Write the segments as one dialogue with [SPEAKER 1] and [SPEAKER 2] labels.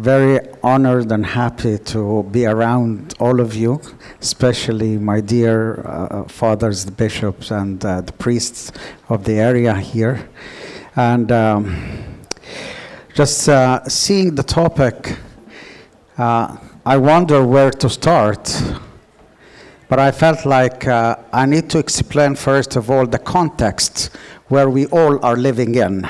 [SPEAKER 1] very honored and happy to be around all of you, especially my dear fathers, the bishops, and the priests of the area here. And just seeing the topic, I wonder where to start. But I felt like I need to explain, first of all, the context where we all are living in.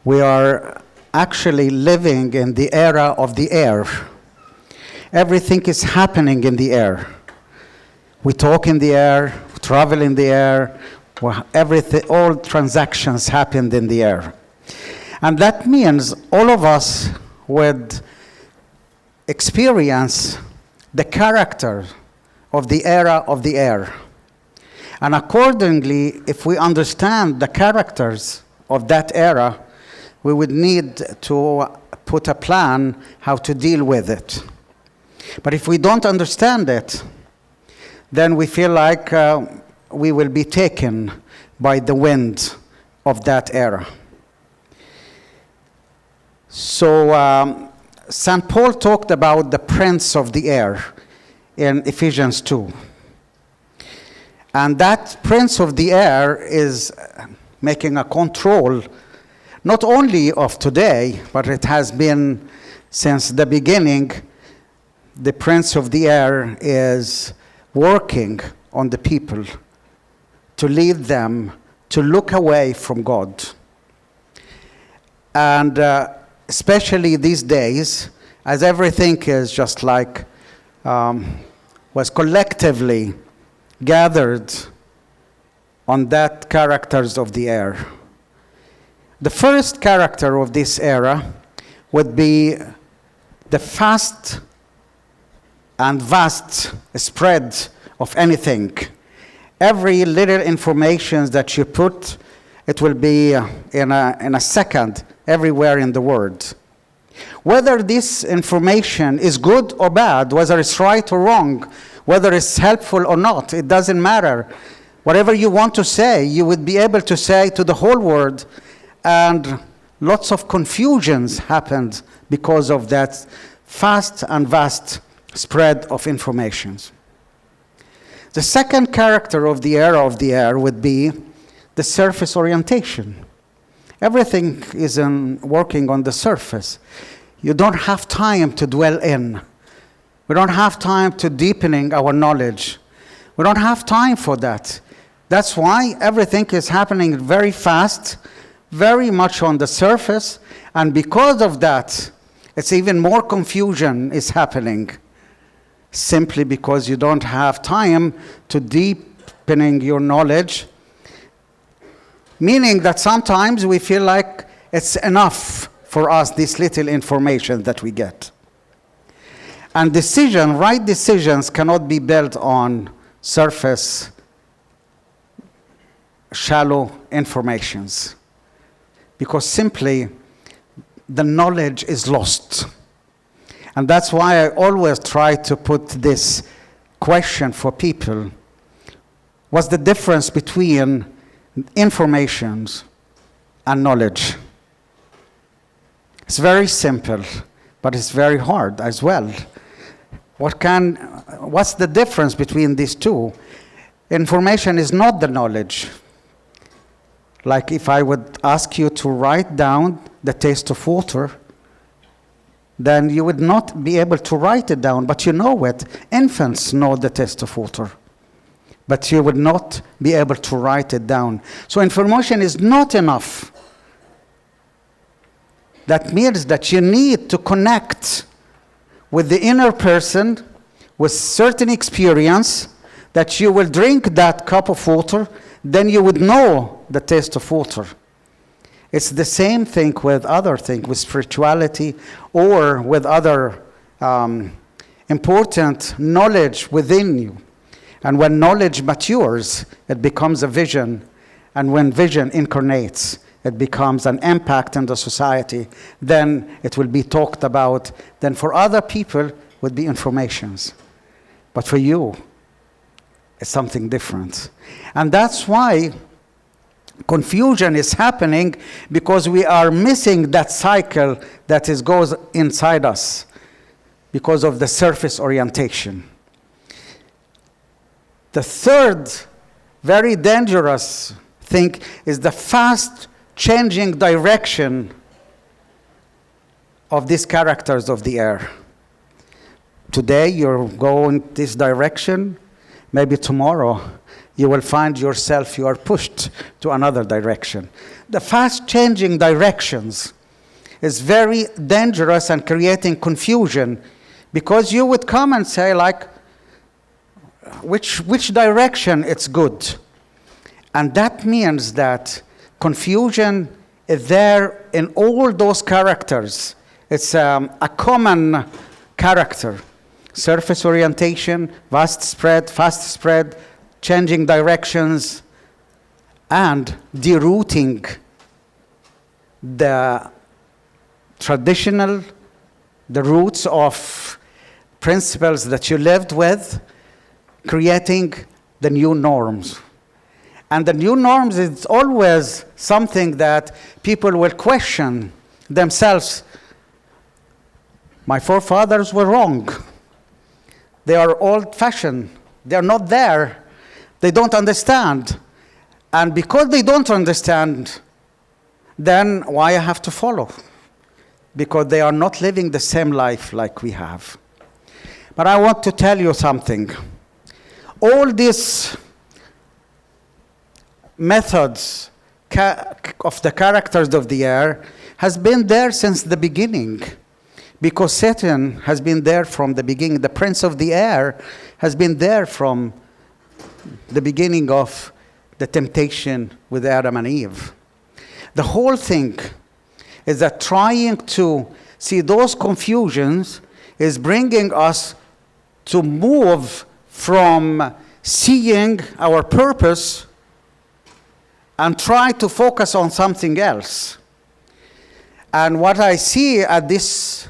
[SPEAKER 1] We are actually living in the era of the air. Everything is happening in the air. We talk in the air, travel in the air, everything, all transactions happened in the air. And that means all of us would experience the character of the era of the air. And accordingly, if we understand the characters of that era, we would need to put a plan how to deal with it. But if we don't understand it, then we feel like we will be taken by the wind of that era. So St. Paul talked about the prince of the air in Ephesians 2. And that prince of the air is making a control not only of today, but it has been since the beginning. The prince of the air is working on the people to lead them to look away from God. And especially these days, as everything is just like was collectively gathered on that characters of the air. The first character of this era would be the fast and vast spread of anything. Every little information that you put, it will be in a second everywhere in the world. Whether this information is good or bad, whether it's right or wrong, whether it's helpful or not, it doesn't matter. Whatever you want to say, you would be able to say to the whole world. And lots of confusions happened because of that fast and vast spread of information. The second character of the era of the air would be the surface orientation. Everything is working on the surface. You don't have time to dwell in. We don't have time to deepening our knowledge. We don't have time for that. That's why everything is happening very fast, very much on the surface, and because of that, it's even more confusion is happening, simply because you don't have time to deepening your knowledge, meaning that sometimes we feel like it's enough for us, this little information that we get. And right decisions cannot be built on surface, shallow informations. Because simply the knowledge is lost. And that's why I always try to put this question for people. What's the difference between information and knowledge? It's very simple, but it's very hard as well. What's the difference between these two? Information is not the knowledge. Like if I would ask you to write down the taste of water, then you would not be able to write it down, but you know it. Infants know the taste of water, but you would not be able to write it down. So information is not enough. That means that you need to connect with the inner person with certain experience, that you will drink that cup of water, then you would know the taste of water. It's the same thing with other things, with spirituality or with other important knowledge within you. And when knowledge matures, it becomes a vision. And when vision incarnates, it becomes an impact in the society. Then it will be talked about. Then for other people, it would be informations. But for you, it's something different. And that's why confusion is happening because we are missing that cycle that goes inside us because of the surface orientation. The third very dangerous thing is the fast changing direction of these characters of the air. Today you're going this direction, maybe tomorrow you will find yourself, you are pushed to another direction. The fast changing directions is very dangerous and creating confusion, because you would come and say, like, which direction it's good. And that means that confusion is there in all those characters. It's a common character. Surface orientation, fast spread, changing directions, and derooting the traditional, the roots of principles that you lived with, creating the new norms. And the new norms is always something that people will question themselves. My forefathers were wrong. They are old-fashioned. They are not there. They don't understand. And because they don't understand, then why I have to follow? Because they are not living the same life like we have. But I want to tell you something. All these methods of the characters of the air has been there since the beginning, because Satan has been there from the beginning. The prince of the air has been there from the beginning of the temptation with Adam and Eve. The whole thing is that trying to see those confusions is bringing us to move from seeing our purpose and try to focus on something else. And what I see at this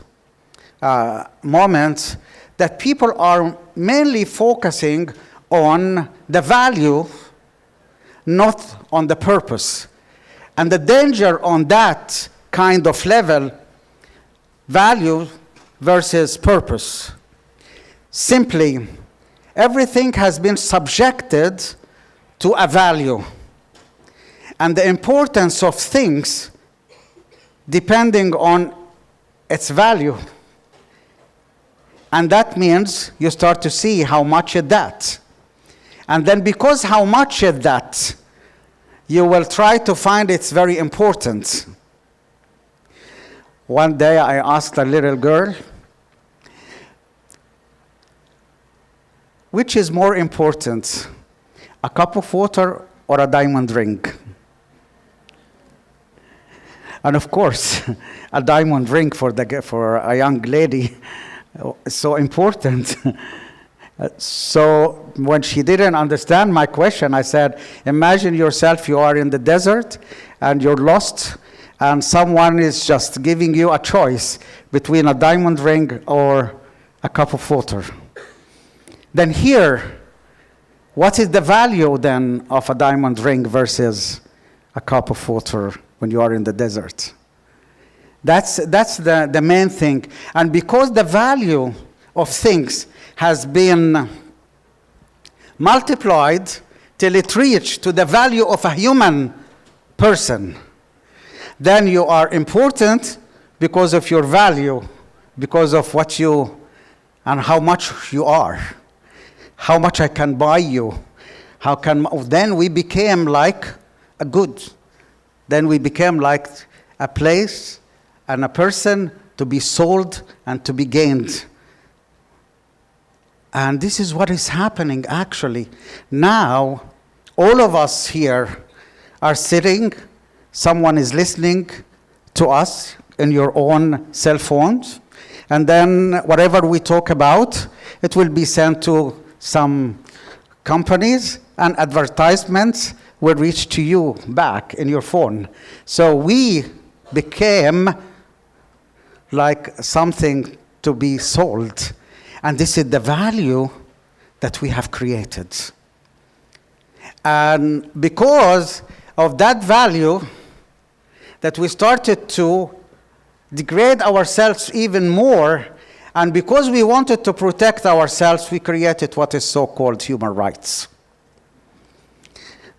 [SPEAKER 1] moment, that people are mainly focusing on the value, not on the purpose. And the danger on that kind of level, value versus purpose. Simply, everything has been subjected to a value. And the importance of things depending on its value. And that means you start to see how much is that. And then because how much is that, you will try to find it's very important. One day I asked a little girl, which is more important, a cup of water or a diamond ring? And of course, a diamond ring for a young lady is so important. So when she didn't understand my question, I said, imagine yourself, you are in the desert and you're lost, and someone is just giving you a choice between a diamond ring or a cup of water. Then here, what is the value then of a diamond ring versus a cup of water when you are in the desert? That's the main thing. And because the value of things has been multiplied till it reached to the value of a human person, then you are important because of your value, because of what you and how much you are, how much I can buy you. Then we became like a good. Then we became like a place and a person to be sold and to be gained. And this is what is happening actually. Now, all of us here are sitting, someone is listening to us in your own cell phones, and then whatever we talk about, it will be sent to some companies, and advertisements will reach to you back in your phone. So we became like something to be sold. And this is the value that we have created. And because of that value that we started to degrade ourselves even more. And because we wanted to protect ourselves, we created what is so-called human rights.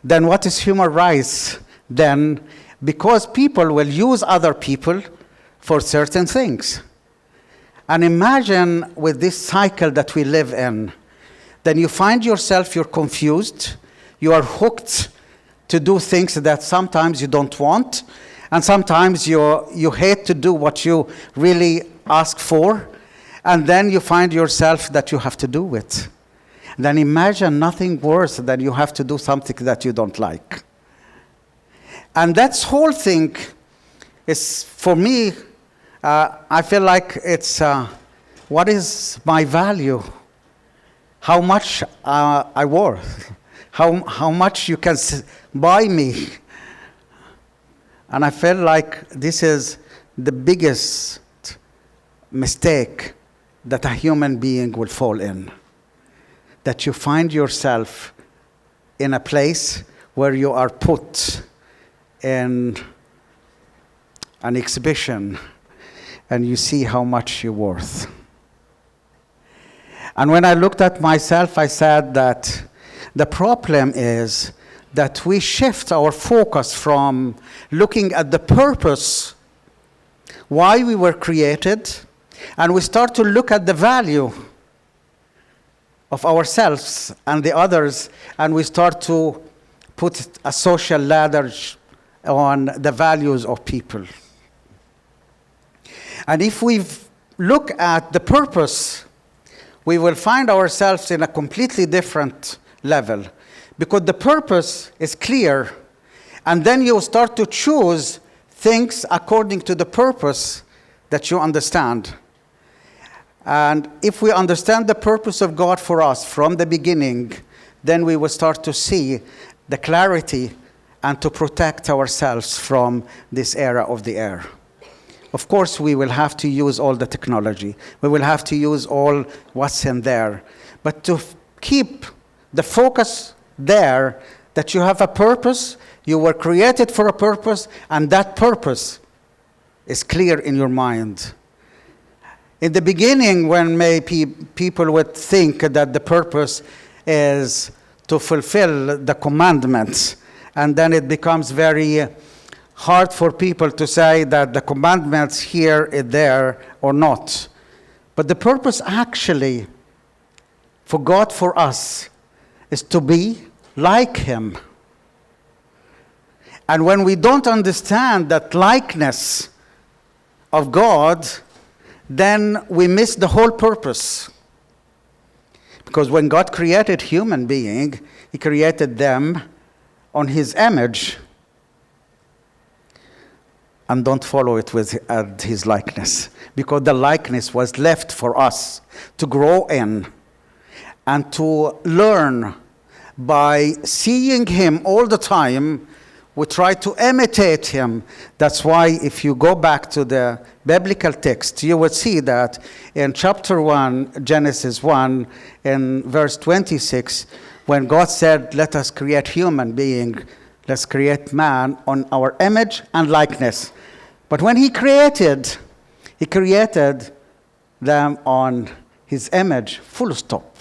[SPEAKER 1] Then what is human rights? Then, because people will use other people for certain things. And imagine with this cycle that we live in, then you find yourself, you're confused, you are hooked to do things that sometimes you don't want, and sometimes you hate to do what you really ask for, and then you find yourself that you have to do it. Then imagine nothing worse than you have to do something that you don't like. And that whole thing is, for me, I feel like it's, what is my value? How much I worth? How much you can buy me? And I feel like this is the biggest mistake that a human being will fall in. That you find yourself in a place where you are put in an exhibition and you see how much you're worth. And when I looked at myself, I said that the problem is that we shift our focus from looking at the purpose, why we were created, and we start to look at the value of ourselves and the others, and we start to put a social ladder on the values of people. And if we look at the purpose, we will find ourselves in a completely different level, because the purpose is clear, and then you start to choose things according to the purpose that you understand. And if we understand the purpose of God for us from the beginning, then we will start to see the clarity and to protect ourselves from this era of the air. Of course, we will have to use all the technology. We will have to use all what's in there. But to keep the focus there, that you have a purpose, you were created for a purpose, and that purpose is clear in your mind. In the beginning, when maybe people would think that the purpose is to fulfill the commandments, and then it becomes very hard for people to say that the commandments here is there or not. But the purpose actually for God, for us, is to be like Him. And when we don't understand that likeness of God, then we miss the whole purpose. Because when God created human being, He created them on His image. And don't follow it with His likeness. Because the likeness was left for us to grow in and to learn by seeing Him all the time. We try to imitate Him. That's why if you go back to the biblical text, you would see that in chapter 1, Genesis 1, in verse 26, when God said, let us create human being, let's create man on our image and likeness. But when He created them on His image, full stop.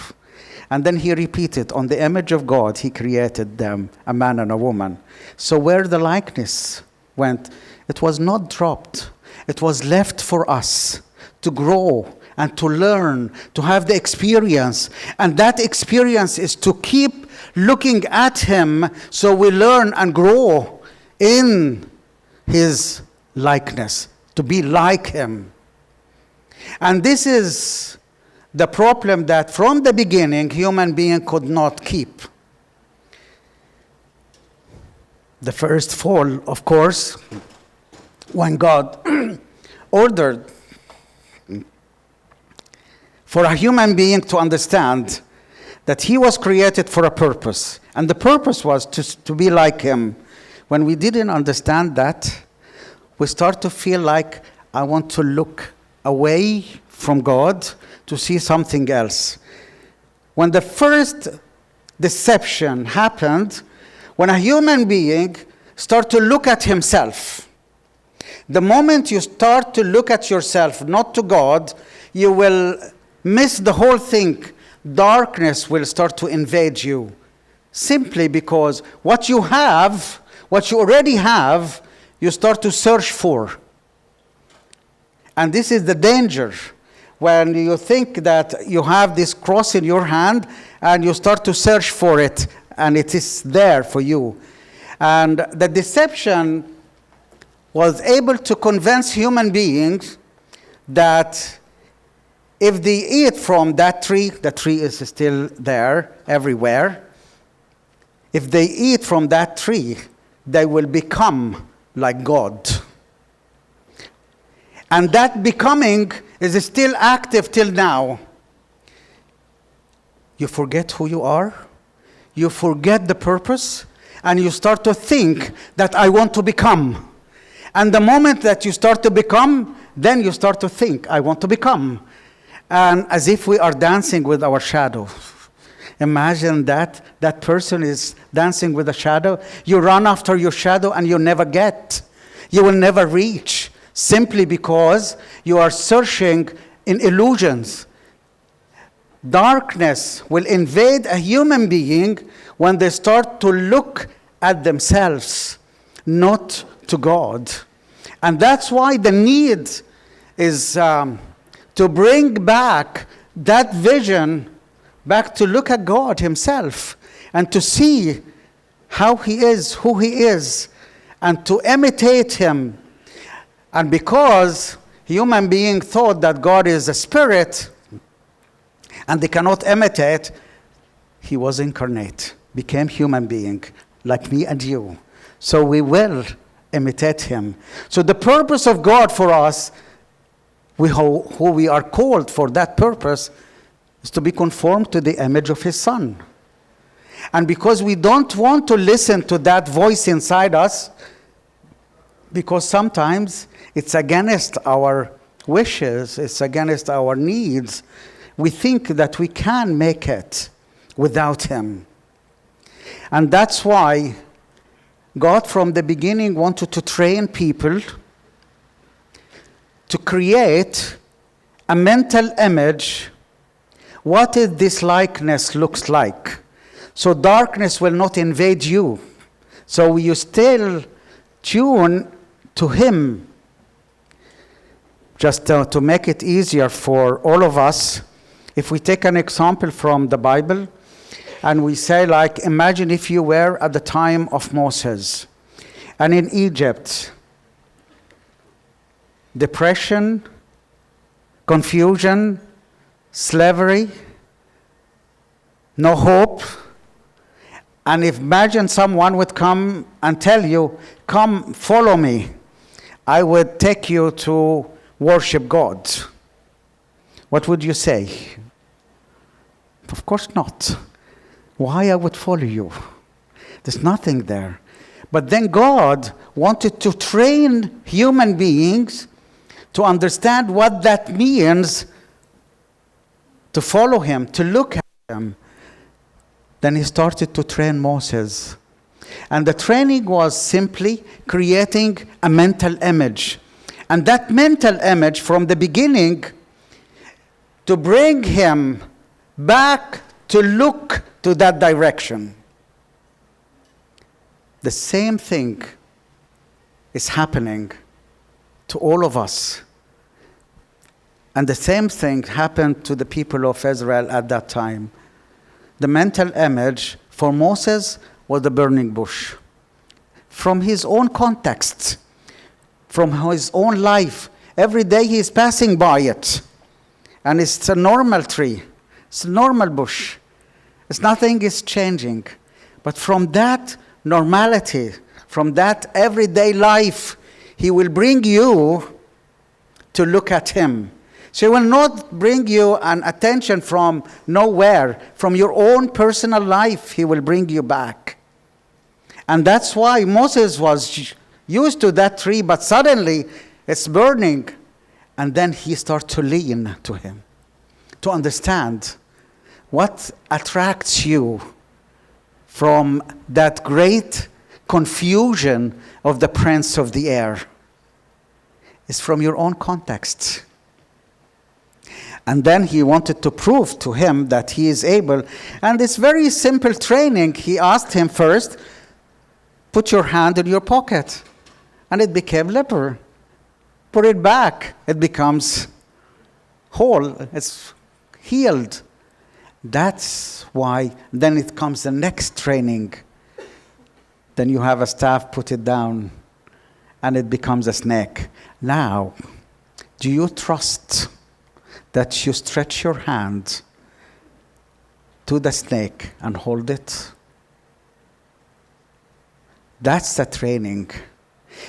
[SPEAKER 1] And then He repeated, on the image of God, He created them, a man and a woman. So where the likeness went, it was not dropped. It was left for us to grow and to learn, to have the experience. And that experience is to keep looking at Him so we learn and grow in His likeness, to be like Him. And this is the problem that from the beginning, human being could not keep. The first fall, of course, when God ordered for a human being to understand that he was created for a purpose, and the purpose was to be like Him. When we didn't understand that, we start to feel like, I want to look away from God to see something else. When the first deception happened, when a human being start to look at himself. The moment you start to look at yourself, not to God, you will miss the whole thing. Darkness will start to invade you. Simply because what you have, what you already have, you start to search for. And this is the danger. When you think that you have this cross in your hand and you start to search for it, and it is there for you. And the deception was able to convince human beings that if they eat from that tree, the tree is still there everywhere. If they eat from that tree, they will become like God. And that becoming is still active till now. You forget who you are, you forget the purpose, and you start to think that I want to become. And the moment that you start to become, then you start to think, I want to become. And as if we are dancing with our shadow. Imagine that person is dancing with a shadow. You run after your shadow and you never get. You will never reach. Simply because you are searching in illusions. Darkness will invade a human being when they start to look at themselves, not to God. And that's why the need is to bring back that vision, back to look at God himself, and to see how he is, who he is, and to imitate him. And because human beings thought that God is a spirit, and they cannot imitate, he was incarnate, became human being, like me and you. So we will imitate him. So the purpose of God for us, who we are called for that purpose, is to be conformed to the image of his Son. And because we don't want to listen to that voice inside us, because sometimes it's against our wishes, it's against our needs, we think that we can make it without him. And that's why God from the beginning wanted to train people to create a mental image. What is this likeness looks like? So darkness will not invade you. So you still tune to him. Just to make it easier for all of us, if we take an example from the Bible, and we say, like, imagine if you were at the time of Moses, and in Egypt, depression, confusion, slavery, no hope. And if imagine someone would come and tell you, come follow me, I would take you to worship God. What would you say? Of course not. Why I would follow you? There's nothing there. But then God wanted to train human beings to understand what that means to follow him, to look at him. Then he started to train Moses. And the training was simply creating a mental image. And that mental image from the beginning, to bring him back to look to that direction. The same thing is happening to all of us. And the same thing happened to the people of Israel at that time. The mental image for Moses was the burning bush. From his own context, from his own life, every day he is passing by it. And it's a normal tree. It's a normal bush. Nothing is changing. But from that normality, from that everyday life, he will bring you to look at him. So he will not bring you an attention from nowhere. From your own personal life, he will bring you back. And that's why Moses was used to that tree, but suddenly it's burning. And then he starts to lean to him, to understand what attracts you from that great confusion of the prince of the air. It's from your own context. And then he wanted to prove to him that he is able. And this very simple training, he asked him first, put your hand in your pocket. And it became leper. Put it back. It becomes whole. It's healed. That's why then it comes the next training. Then you have a staff, put it down, and it becomes a snake. Now, do you trust that you stretch your hand to the snake and hold it? That's the training.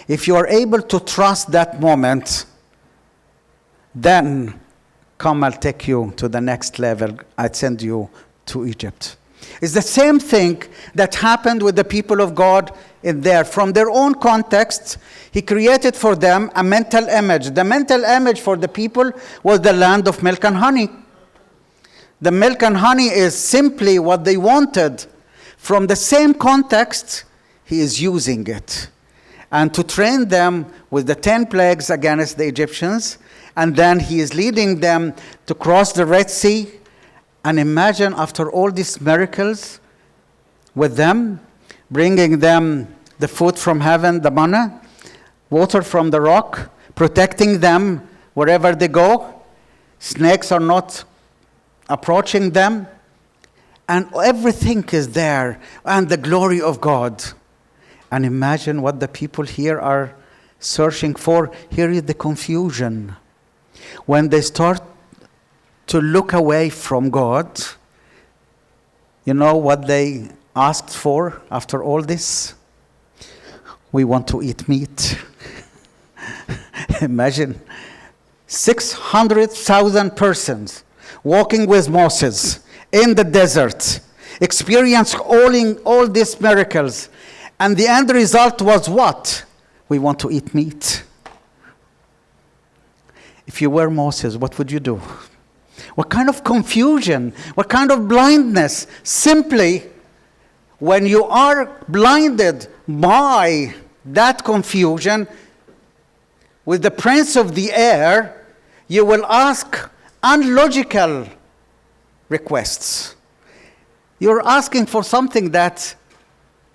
[SPEAKER 1] If you are able to trust that moment, then come, I'll take you to the next level. I'd send you to Egypt. It's the same thing that happened with the people of God in there. From their own context, he created for them a mental image. The mental image for the people was the land of milk and honey. The milk and honey is simply what they wanted. From the same context, he is using it. And to train them with the 10 plagues against the Egyptians, and then he is leading them to cross the Red Sea. And imagine after all these miracles with them, bringing them the food from heaven, the manna, water from the rock, protecting them wherever they go. Snakes are not approaching them. And everything is there. And the glory of God. And imagine what the people here are searching for. Here is the confusion. When they start to look away from God, you know what they asked for after all this? We want to eat meat. Imagine 600,000 persons walking with Moses in the desert, experiencing all these miracles. And the end result was what? We want to eat meat. If you were Moses, what would you do? What kind of confusion? What kind of blindness? Simply, when you are blinded by that confusion with the prince of the air, you will ask unlogical requests. You're asking for something that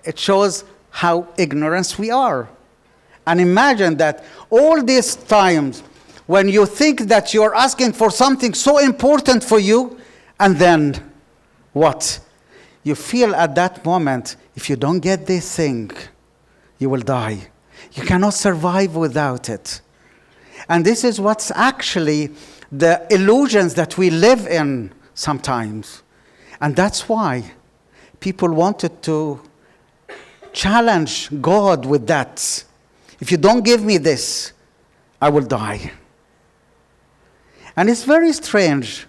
[SPEAKER 1] it shows how ignorant we are. And imagine that all these times when you think that you're asking for something so important for you, and then what? You feel at that moment, if you don't get this thing, you will die. You cannot survive without it. And this is what's actually the illusions that we live in sometimes. And that's why people wanted to challenge God with that. If you don't give me this, I will die. And it's very strange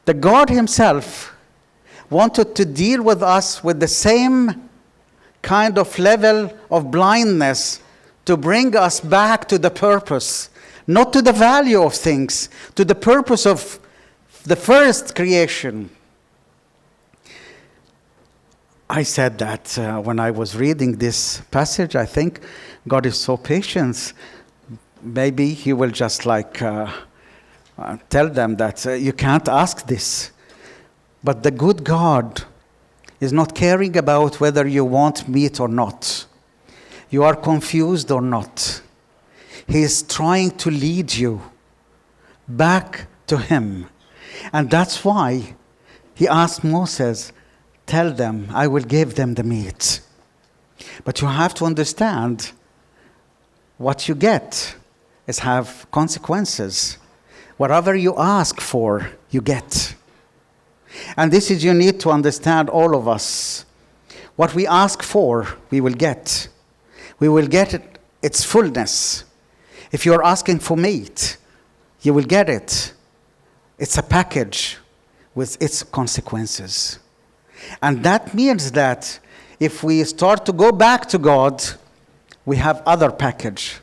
[SPEAKER 1] that God himself wanted to deal with us with the same kind of level of blindness to bring us back to the purpose, not to the value of things, to the purpose of the first creation. I said that when I was reading this passage, I think God is so patient. Maybe he will just tell them that you can't ask this. But the good God is not caring about whether you want meat or not. You are confused or not. He is trying to lead you back to him. And that's why he asked Moses, tell them, I will give them the meat. But you have to understand, what you get is have consequences. Whatever you ask for, you get. And this is, you need to understand, all of us. What we ask for, we will get. We will get it, its fullness. If you're asking for meat, you will get it. It's a package with its consequences. And that means that if we start to go back to God, we have other package,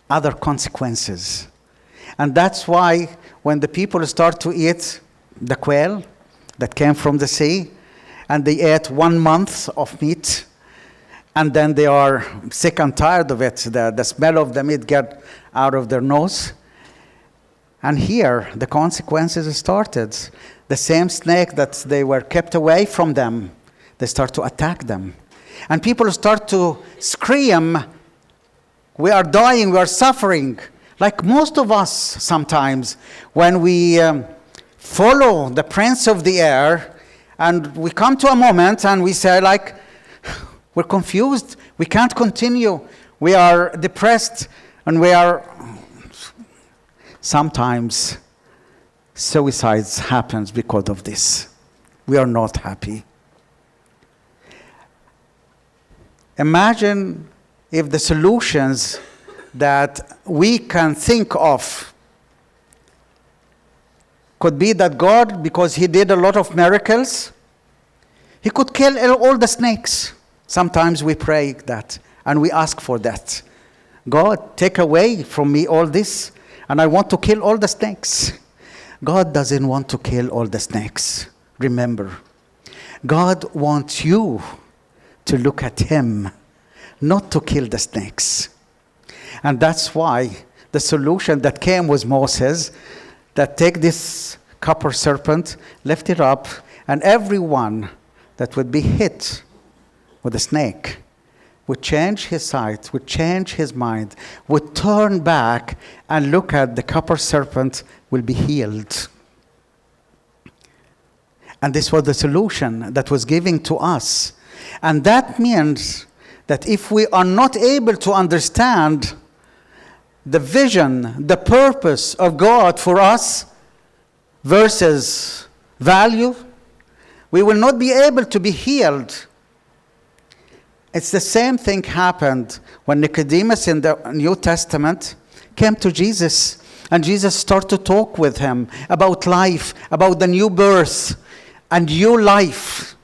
[SPEAKER 1] other consequences. And that's why when the people start to eat the quail that came from the sea, and they ate 1 month of meat, and then they are sick and tired of it. The smell of the meat get out of their nose. And here, the consequences started. The same snake that they were kept away from them, they start to attack them. And people start to scream, we are dying, we are suffering. Like most of us sometimes, when we follow the prince of the air, and we come to a moment and we say, like, we're confused, we can't continue, we are depressed, and we are... Sometimes suicides happens because of this. We are not happy. Imagine if the solutions that we can think of could be that God, because he did a lot of miracles, he could kill all the snakes. Sometimes we pray that and we ask for that. God, take away from me all this, and I want to kill all the snakes. God doesn't want to kill all the snakes. Remember, God wants you to look at him, not to kill the snakes. And that's why the solution that came was Moses, that take this copper serpent, lift it up, and everyone that would be hit with a snake would change his sight, would change his mind, would turn back and look at the copper serpent, will be healed. And this was the solution that was given to us. And that means that if we are not able to understand the vision, the purpose of God for us versus value, we will not be able to be healed. It's the same thing happened when Nicodemus in the New Testament came to Jesus, and Jesus started to talk with him about life, about the new birth and new life.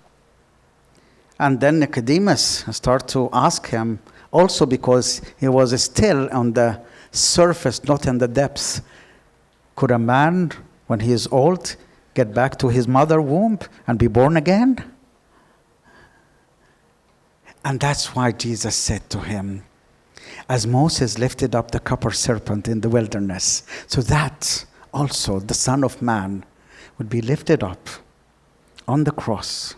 [SPEAKER 1] And then Nicodemus started to ask him, also because he was still on the surface, not in the depths, could a man, when he is old, get back to his mother's womb and be born again? And that's why Jesus said to him, as Moses lifted up the copper serpent in the wilderness, so that also the Son of Man would be lifted up on the cross.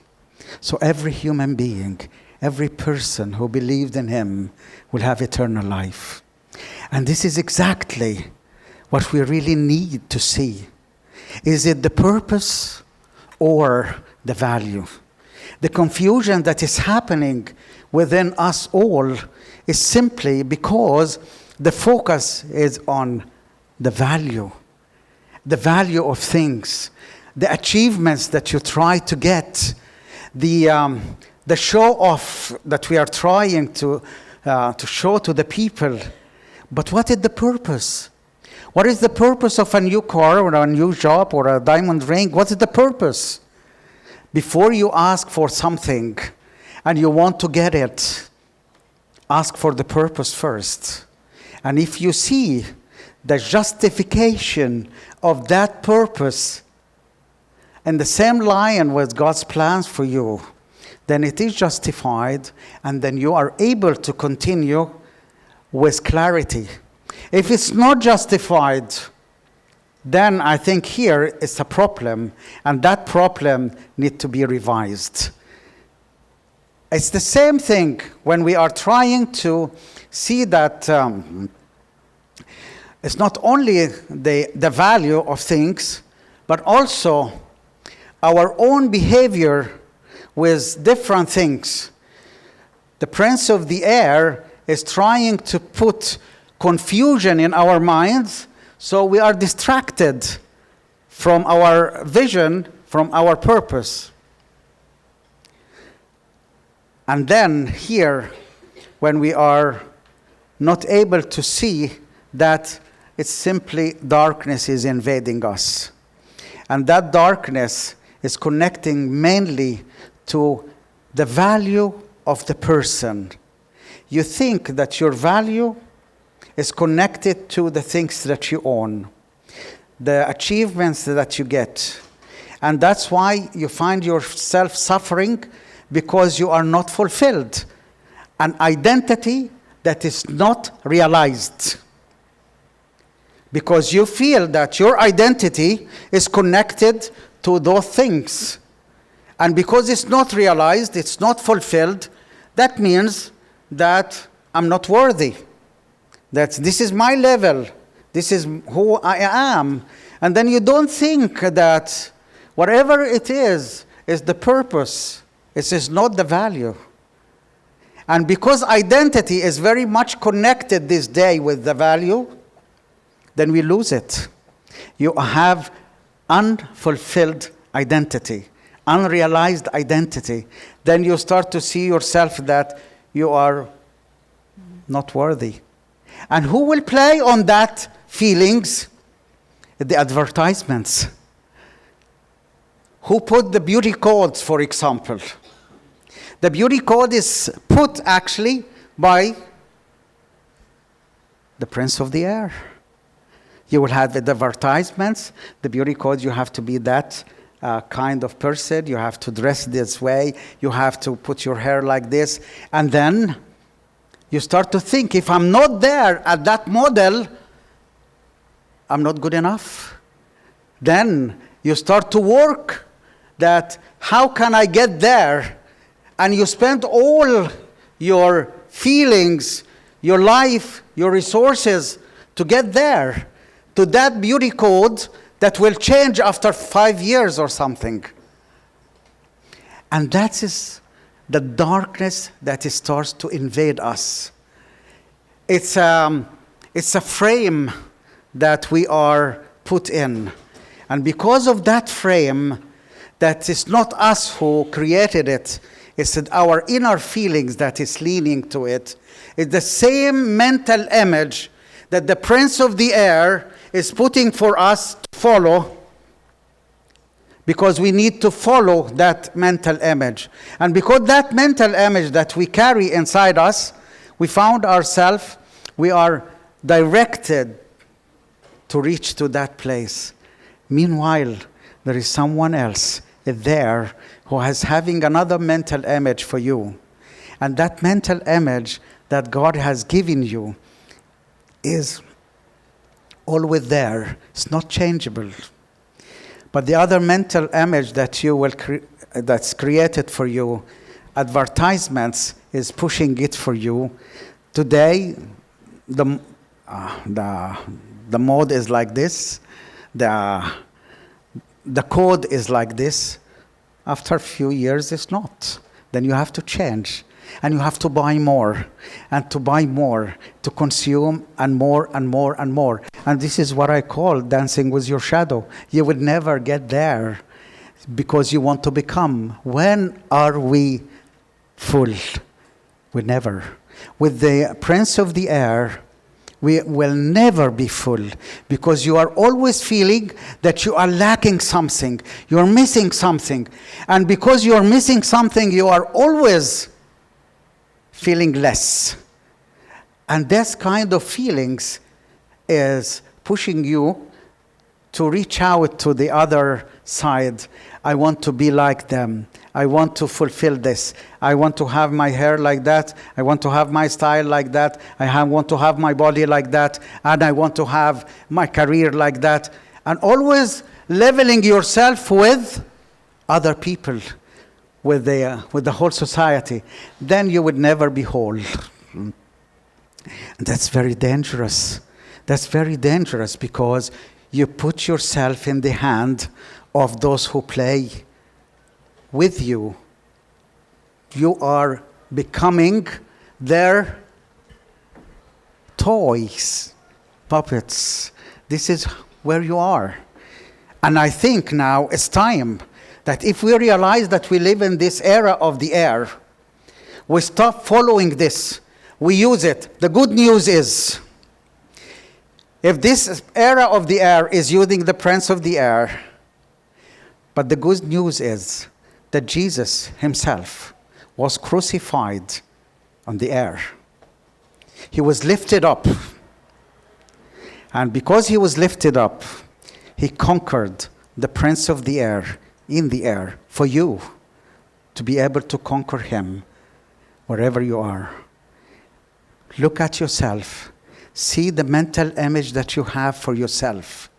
[SPEAKER 1] So every human being, every person who believed in him will have eternal life. And this is exactly what we really need to see. Is it the purpose or the value? The confusion that is happening within us all is simply because the focus is on the value of things, the achievements that you try to get, the show off that we are trying to show to the people. But what is the purpose? What is the purpose of a new car or a new job or a diamond ring? What is the purpose? Before you ask for something and you want to get it, ask for the purpose first. And if you see the justification of that purpose in the same line with God's plans for you, then it is justified, and then you are able to continue with clarity. If it's not justified, then I think here is a problem, and that problem needs to be revised. It's the same thing when we are trying to see that it's not only the value of things, but also our own behavior with different things. The prince of the air is trying to put confusion in our minds, so we are distracted from our vision, from our purpose. And then here, when we are not able to see that, it's simply darkness is invading us. And that darkness is connecting mainly to the value of the person. You think that your value is connected to the things that you own, the achievements that you get. And that's why you find yourself suffering, because you are not fulfilled. an identity that is not realized. Because you feel that your identity is connected to those things. And because it's not realized, it's not fulfilled, that means that I'm not worthy. That this is my level. This is who I am. And then you don't think that whatever it is the purpose. It is not the value. And because identity is very much connected this day with the value, then we lose it. You have unfulfilled identity, unrealized identity. Then you start to see yourself that you are not worthy. And who will play on that feelings? The advertisements. Who put the beauty codes, for example? The beauty code is put actually by the prince of the air. You will have the advertisements, the beauty code, you have to be that kind of person, you have to dress this way, you have to put your hair like this, and then you start to think, if I'm not there at that model, I'm not good enough. Then you start to work that, how can I get there? And you spend all your feelings, your life, your resources to get there, to that beauty code that will change after 5 years or something. And that is the darkness that starts to invade us. It's a frame that we are put in. And because of that frame, that is not us who created it, it's our inner feelings that is leaning to it. It's the same mental image that the prince of the air is putting for us to follow, because we need to follow that mental image. And because that mental image that we carry inside us, we found ourselves, we are directed to reach to that place. Meanwhile, there is someone else there who is having another mental image for you. And that mental image that God has given you is always there. It's not changeable. But the other mental image that you will that's created for you, advertisements is pushing it for you. Today, the mode is like this. The code is like this. After a few years, it's not. Then you have to change. And you have to buy more. And to buy more. To consume and more and more and more. And this is what I call dancing with your shadow. You will never get there because you want to become. When are we full? We never. With the prince of the air, we will never be full, because you are always feeling that you are lacking something. You are missing something. And because you are missing something, you are always feeling less. And this kind of feelings is pushing you to reach out to the other side. I want to be like them. I want to fulfill this. I want to have my hair like that. I want to have my style like that. Want to have my body like that. And I want to have my career like that. And always leveling yourself with other people, with the whole society. Then you would never be whole. And that's very dangerous. That's very dangerous, because you put yourself in the hand of those who play with you. You are becoming their toys, puppets. This is where you are. And I think now it's time that if we realize that we live in this era of the air, we stop following this. We use it. The good news is, if this era of the air is using the prince of the air, but the good news is that Jesus himself was crucified on the air. He was lifted up. And because he was lifted up, he conquered the prince of the air in the air for you to be able to conquer him wherever you are. Look at yourself. See the mental image that you have for yourself.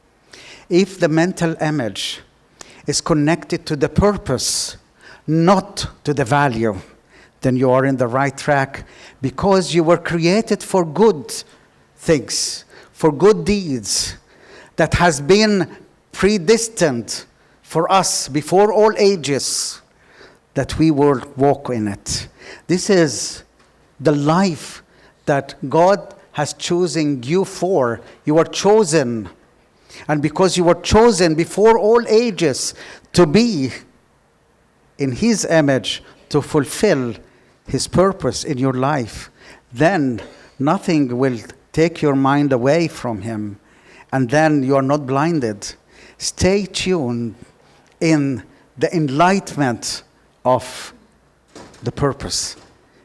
[SPEAKER 1] If the mental image is connected to the purpose, not to the value, then you are in the right track, because you were created for good things, for good deeds that has been predestined for us before all ages, that we will walk in it. This is the life that God has chosen you for. You are chosen. And because you were chosen before all ages to be in His image, to fulfill His purpose in your life, then nothing will take your mind away from Him. And then you are not blinded. Stay tuned in the enlightenment of the purpose,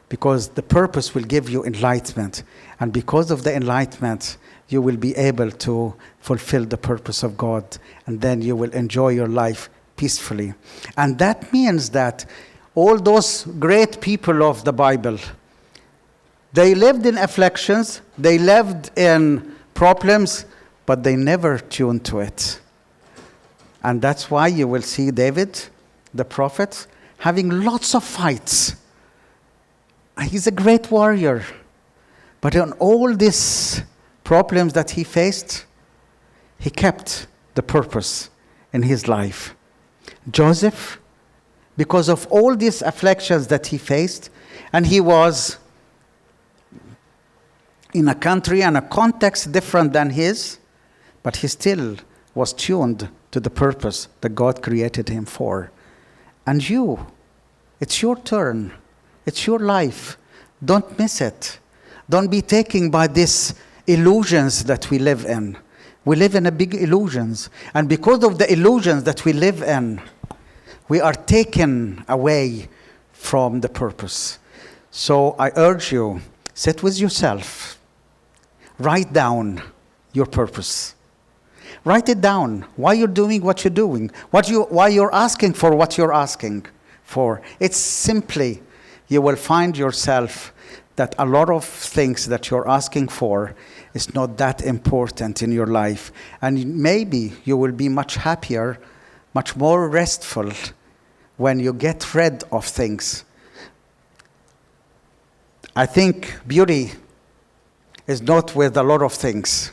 [SPEAKER 1] because the purpose will give you enlightenment. And because of the enlightenment, you will be able to fulfill the purpose of God, and then you will enjoy your life peacefully. And that means that all those great people of the Bible, they lived in afflictions, they lived in problems, but they never tuned to it. And that's why you will see David, the prophet, having lots of fights. He's a great warrior. But in all these problems that he faced, he kept the purpose in his life. Joseph, because of all these afflictions that he faced, and he was in a country and a context different than his, but he still was tuned to the purpose that God created him for. And you, it's your turn. It's your life. Don't miss it. Don't be taken by these illusions that we live in. We live in a big illusions. And because of the illusions that we live in, we are taken away from the purpose. So I urge you, sit with yourself. Write down your purpose. Write it down. Why you're doing what you're doing. Why you're asking for what you're asking for. It's simply, you will find yourself that a lot of things that you're asking for is not that important in your life. And maybe you will be much happier, much more restful when you get rid of things. I think beauty is not with a lot of things.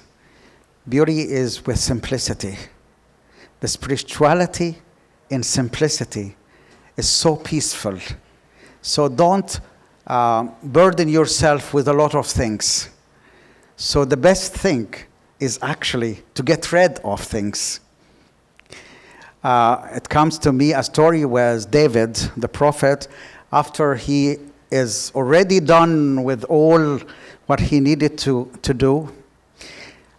[SPEAKER 1] Beauty is with simplicity. The spirituality in simplicity is so peaceful. So don't burden yourself with a lot of things. So the best thing is actually to get rid of things. It comes to me a story with David, the prophet, after he is already done with all what he needed to do.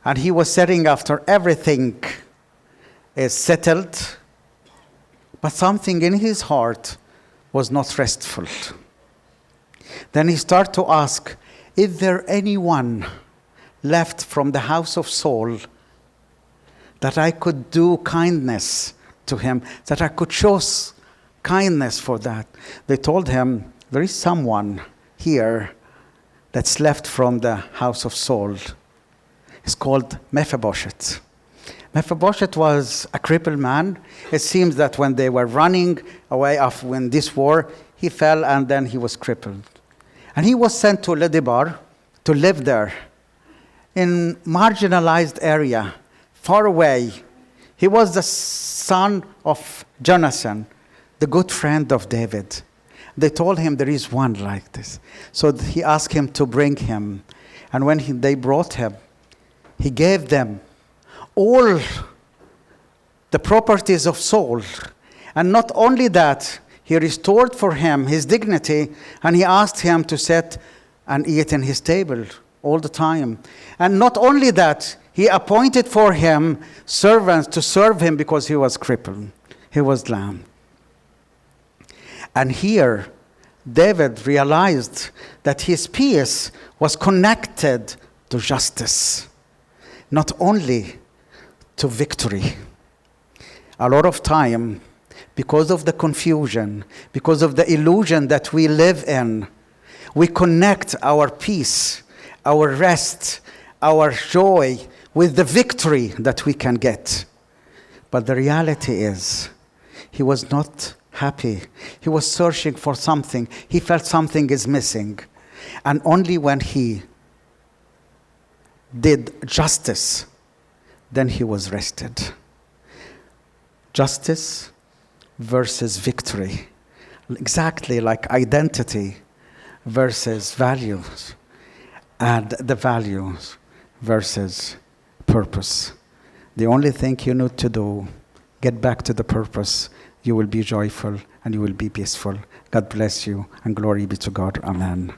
[SPEAKER 1] And he was sitting after everything is settled, but something in his heart was not restful. Then he started to ask, is there anyone left from the house of Saul that I could do kindness to him, that I could show kindness for that? They told him, there is someone here that's left from the house of Saul. It's called Mephibosheth. Mephibosheth was a crippled man. It seems that when they were running away when this war, he fell and then he was crippled. And he was sent to Lodebar to live there in marginalized area, far away. He was the son of Jonathan, the good friend of David. They told him there is one like this. So he asked him to bring him. And when they brought him, he gave them all the properties of Saul. And not only that, he restored for him his dignity, and he asked him to sit and eat in his table all the time. And not only that, he appointed for him servants to serve him because he was crippled. He was lame. And here, David realized that his peace was connected to justice, not only to victory. A lot of time, because of the confusion, because of the illusion that we live in, we connect our peace our rest, our joy with the victory that we can get. But the reality is, he was not happy. He was searching for something. He felt something is missing. And only when he did justice, then he was rested. Justice versus victory. Exactly like identity versus values. And the values versus purpose. The only thing you need to do, get back to the purpose. You will be joyful and you will be peaceful. God bless you and glory be to God. Amen.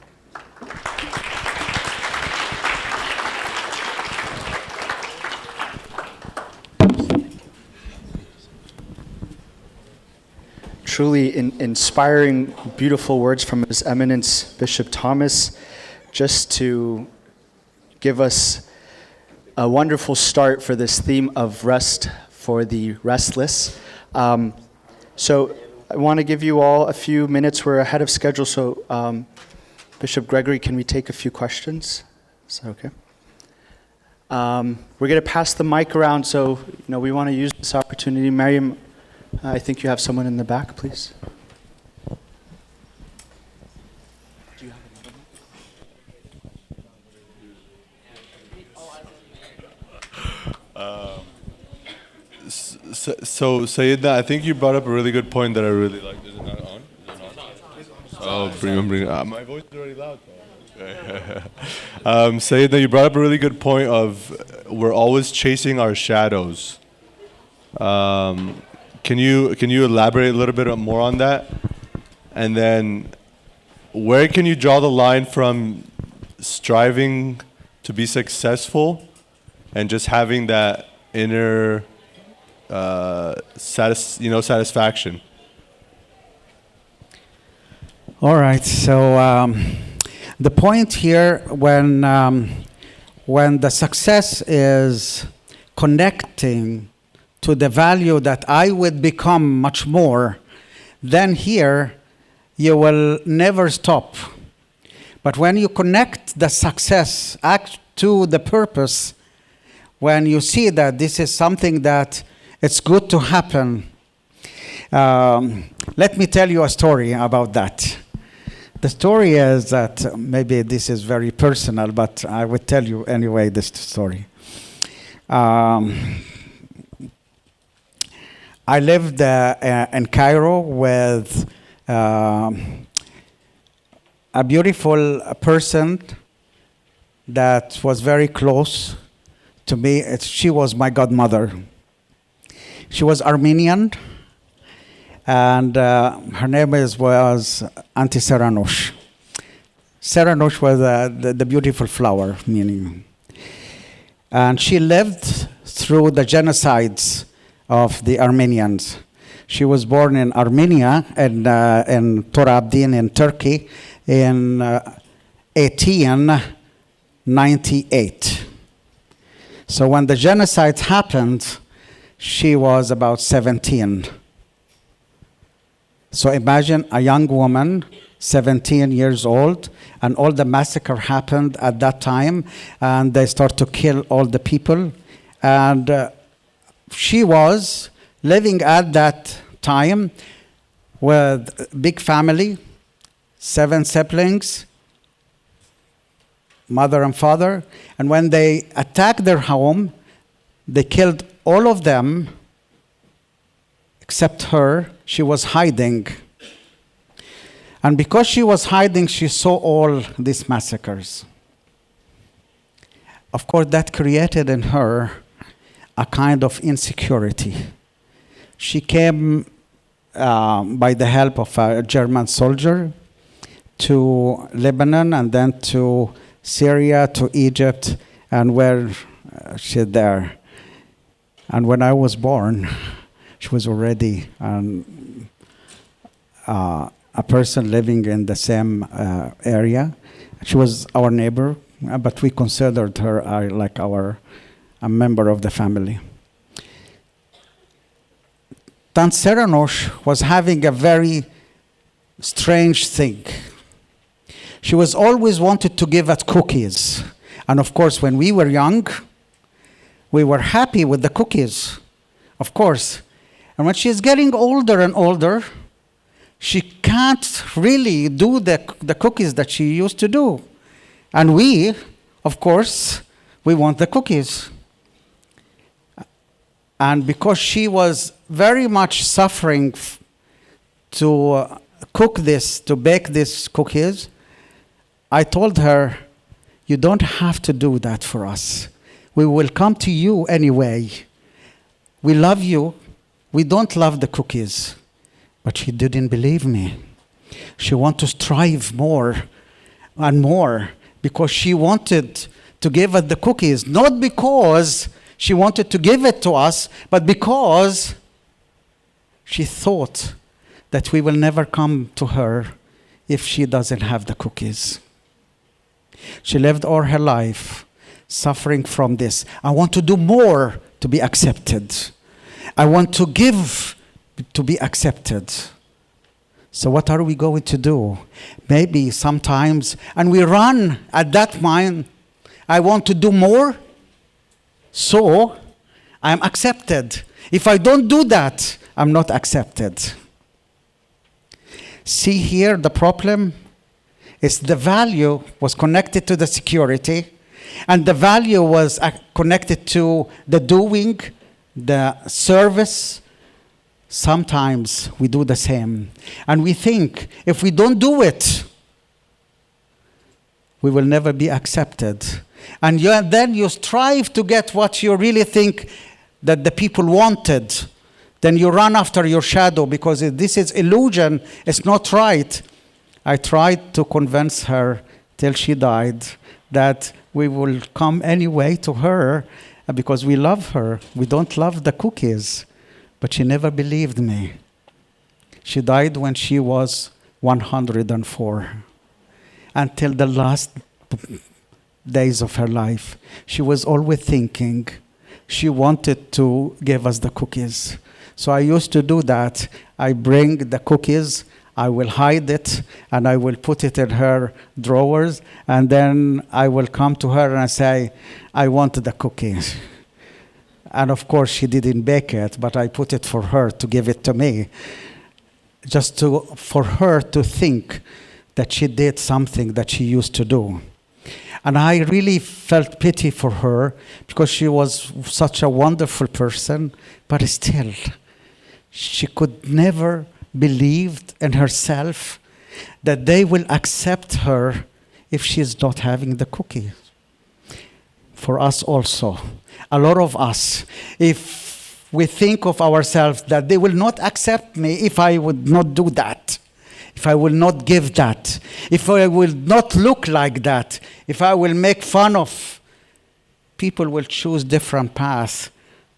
[SPEAKER 2] Truly inspiring, beautiful words from His Eminence Bishop Thomas, just to give us a wonderful start for this theme of rest for the restless. So I want to give you all a few minutes. We're ahead of schedule, so Bishop Gregory, can we take a few questions? Is that okay? We're going to pass the mic around, so we want to use this opportunity. Miriam, I think you have someone in the back, please. Do you have
[SPEAKER 3] another? So Sayyidna, I think you brought up a really good point that I really liked. Is it not on? Oh, bring it. My voice is already loud. Sayyidna, you brought up a really good point of we're always chasing our shadows. Can you elaborate a little bit more on that? And then where can you draw the line from striving to be successful and just having that inner satisfaction?
[SPEAKER 1] All right. So the point here, when the success is connecting to the value that I would become much more, then here you will never stop. But when you connect the success to the purpose, when you see that this is something that it's good to happen, let me tell you a story about that. The story is that, maybe this is very personal, but I will tell you anyway this story. I lived in Cairo with a beautiful person that was very close to me. She was my godmother. She was Armenian, and her name was Auntie Seranosh. Seranosh was the beautiful flower, meaning. And she lived through the genocides of the Armenians. She was born in Armenia and in Torabdin in Turkey in 1898. So when the genocide happened, she was about 17. So imagine a young woman, 17 years old, and all the massacre happened at that time, and they start to kill all the people. And she was living at that time with a big family, 7 siblings, mother and father. And when they attacked their home, they killed all of them except her. She was hiding. And because she was hiding, she saw all these massacres. Of course, that created in her a kind of insecurity. She came by the help of a German soldier to Lebanon and then to Syria, to Egypt, and where she's there. And when I was born, she was already a person living in the same area. She was our neighbor, but we considered her like a member of the family. Tant Seranosh was having a very strange thing. She was always wanted to give us cookies And of course, when we were young, we were happy with the cookies, of course. And when she's getting older and older, she can't really do the cookies that she used to do. And we, of course, we want the cookies. And because she was very much suffering to to bake these cookies, I told her, you don't have to do that for us. We will come to you anyway. We love you. We don't love the cookies. But she didn't believe me. She wanted to strive more and more because she wanted to give us the cookies, not because she wanted to give it to us, but because she thought that we will never come to her if she doesn't have the cookies. She lived all her life suffering from this. I want to do more to be accepted. I want to give to be accepted. So what are we going to do? Maybe sometimes, and we run at that mind, I want to do more, so I'm accepted. If I don't do that, I'm not accepted. See here, the problem is the value was connected to the security, and the value was connected to the doing, the service. Sometimes we do the same. And we think if we don't do it, we will never be accepted. And then you strive to get what you really think that the people wanted. Then you run after your shadow because this is illusion. It's not right. I tried to convince her till she died that we will come anyway to her because we love her. We don't love the cookies. But she never believed me. She died when she was 104. Until the last days of her life, she was always thinking she wanted to give us the cookies. So I used to do that. I bring the cookies, I will hide it, and I will put it in her drawers, and then I will come to her and I say, I want the cookies. And of course, she didn't bake it, but I put it for her to give it to me, just for her to think that she did something that she used to do. And I really felt pity for her because she was such a wonderful person, but still, she could never believe in herself that they will accept her if she's not having the cookies. For us also, a lot of us, if we think of ourselves that they will not accept me if I would not do that, if I will not give that, if I will not look like that, if I will make fun of, people will choose different paths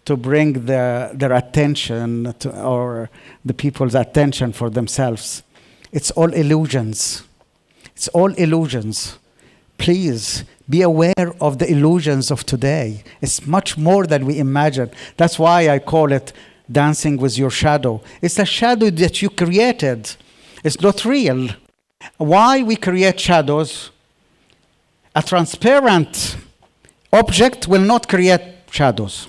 [SPEAKER 1] to bring their attention or the people's attention for themselves. It's all illusions. It's all illusions. Please be aware of the illusions of today. It's much more than we imagine. That's why I call it dancing with your shadow. It's a shadow that you created. It's not real. Why we create shadows? A transparent object will not create shadows.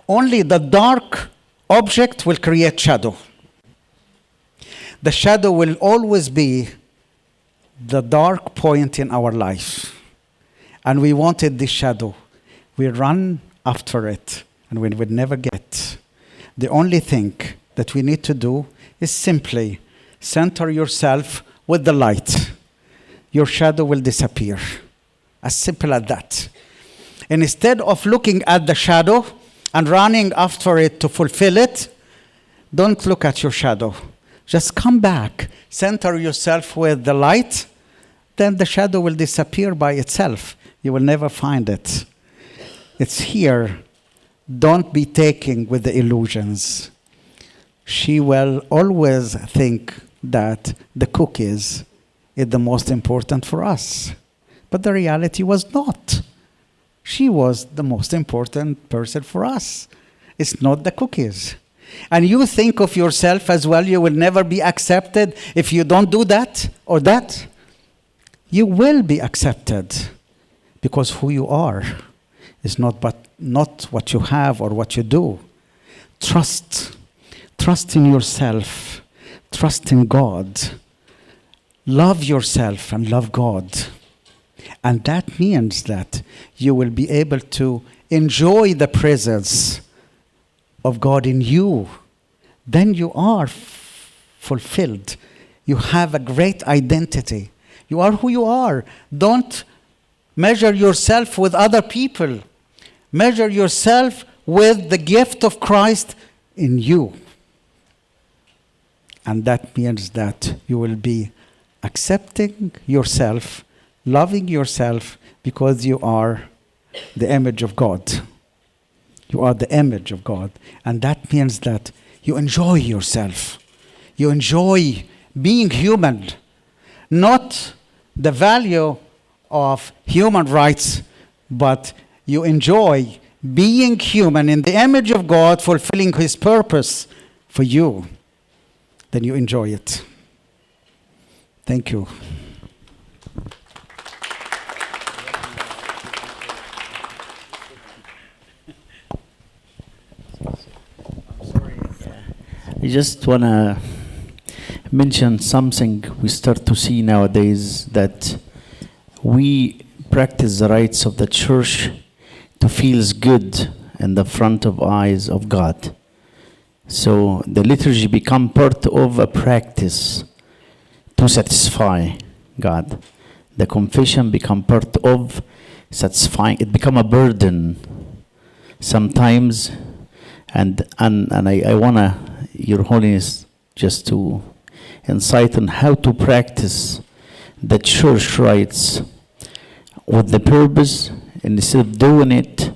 [SPEAKER 1] Only the dark object will create shadow. The shadow will always be the dark point in our life. And we wanted this shadow. We run after it, and we would never get. The only thing that we need to do is simply center yourself with the light. Your shadow will disappear. As simple as that. And instead of looking at the shadow and running after it to fulfill it, don't look at your shadow. Just come back. Center yourself with the light. Then the shadow will disappear by itself. You will never find it. It's here. Don't be taken with the illusions. She will always think that the cookies is the most important for us. But the reality was not. She was the most important person for us. It's not the cookies. And you think of yourself as well, you will never be accepted if you don't do that or that. You will be accepted. because who you are is not what you have or what you do. Trust in yourself, trust in God. Love yourself and love God. And that means that you will be able to enjoy the presence of God in you. Then you are fulfilled. You have a great identity. You are who you are. Don't measure yourself with other people. Measure yourself with the gift of Christ in you. And that means that you will be accepting yourself, loving yourself, because you are the image of God. You are the image of God. And that means that you enjoy yourself. You enjoy being human. Not the value of human rights, but you enjoy being human in the image of God, fulfilling His purpose for you. Then you enjoy it. Thank you.
[SPEAKER 4] I just want to mention something we start to see nowadays, that we practice the rights of the church to feel good in the front of eyes of God. So the liturgy become part of a practice to satisfy God. The confession become part of satisfying. It become a burden sometimes, and I wanna, Your Holiness, just to insight on how to practice the church rites with the purpose, and instead of doing it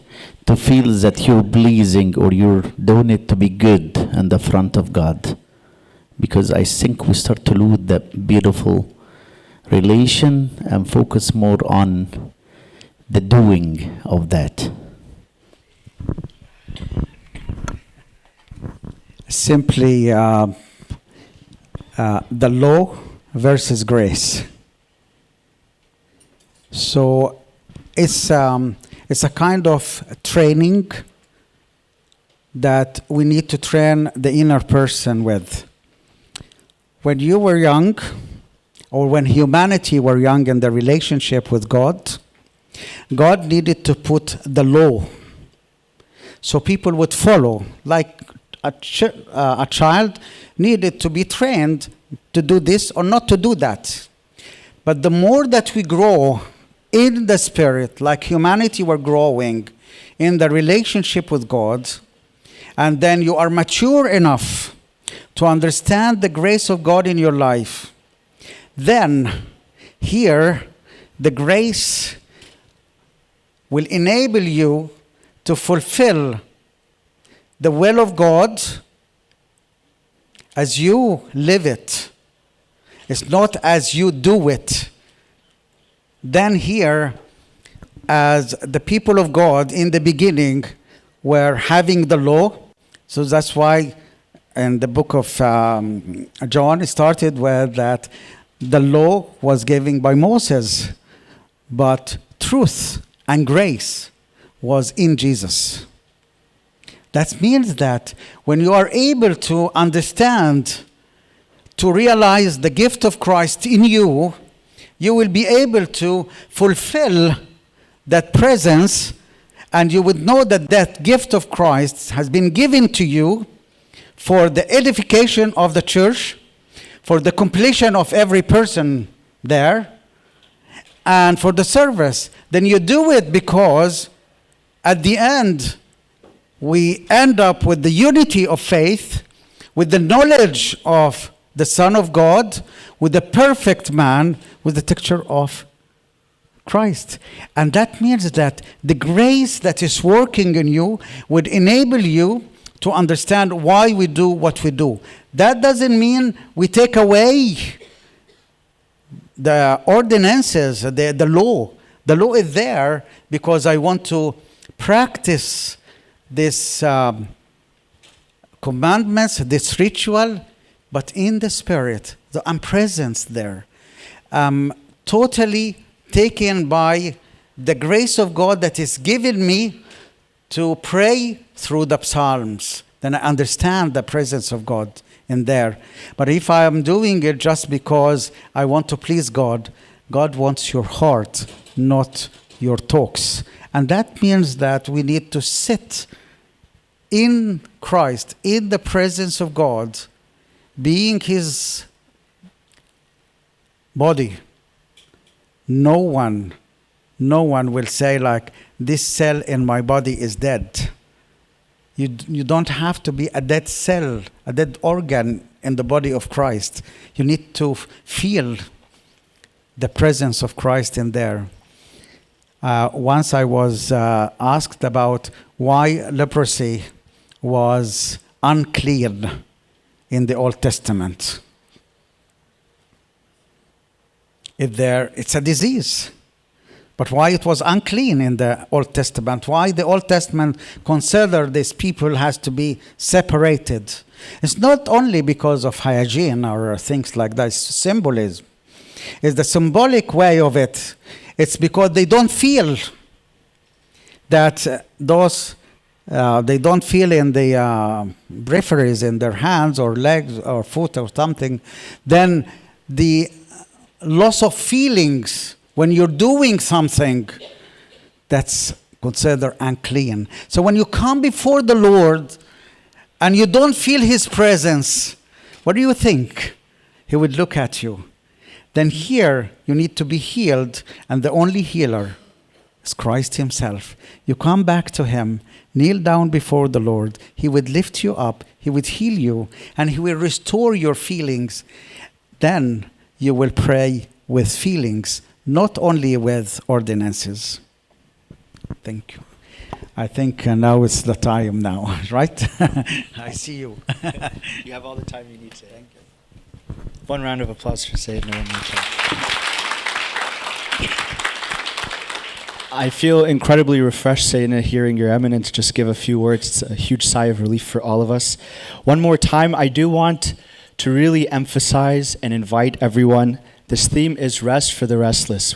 [SPEAKER 4] to feel that you're pleasing or you're doing it to be good in the front of God. Because I think we start to lose that beautiful relation and focus more on the doing of that.
[SPEAKER 1] Simply the law versus grace. So it's a kind of training that we need to train the inner person with. When you were young, or when humanity were young in the relationship with God, God needed to put the law so people would follow. Like a child needed to be trained to do this or not to do that. But the more that we grow in the Spirit, like humanity were growing in the relationship with God, and then you are mature enough to understand the grace of God in your life, then here the grace will enable you to fulfill the will of God as you live it. It's not as you do it. Then here, as the people of God in the beginning were having the law, so that's why in the book of John it started with that the law was given by Moses, but truth and grace was in Jesus. That means that when you are able to understand, to realize the gift of Christ in you, you will be able to fulfill that presence, and you would know that that gift of Christ has been given to you for the edification of the church, for the completion of every person there, and for the service. Then you do it because at the end, we end up with the unity of faith, with the knowledge of the Son of God, with the perfect man, with the picture of Christ. And that means that the grace that is working in you would enable you to understand why we do what we do. That doesn't mean we take away the ordinances, the law. The law is there because I want to practice this commandments, this ritual, but in the Spirit. I'm present there. Totally taken by the grace of God that is given me to pray through the Psalms, then I understand the presence of God in there. But if I am doing it just because I want to please God, God wants your heart, not your talks. And that means that we need to sit in Christ, in the presence of God, being His body. No one will say like, this cell in my body is dead. You don't have to be a dead cell, a dead organ in the body of Christ. You need to feel the presence of Christ in there. Once I was asked about why leprosy was unclean in the Old Testament. It's a disease. But why it was unclean in the Old Testament? Why the Old Testament considered these people has to be separated? It's not only because of hygiene or things like that. It's symbolism. It's the symbolic way of it. It's because they don't feel that they don't feel in the peripheries in their hands or legs or foot or something. Then the loss of feelings when you're doing something, that's considered unclean. So when you come before the Lord and you don't feel His presence, what do you think? He would look at you. Then here you need to be healed, and the only healer is Christ Himself. You come back to Him, kneel down before the Lord. He would lift you up, He would heal you, and He will restore your feelings. Then you will pray with feelings, not only with ordinances. Thank you. I think now it's the time now, right? I see you.
[SPEAKER 2] You have all the time you need to. Thank you. One round of applause for Sayed and I feel incredibly refreshed, Sayed, hearing Your Eminence just give a few words. It's a huge sigh of relief for all of us. One more time, I do want to really emphasize and invite everyone. This theme is Rest for the Restless.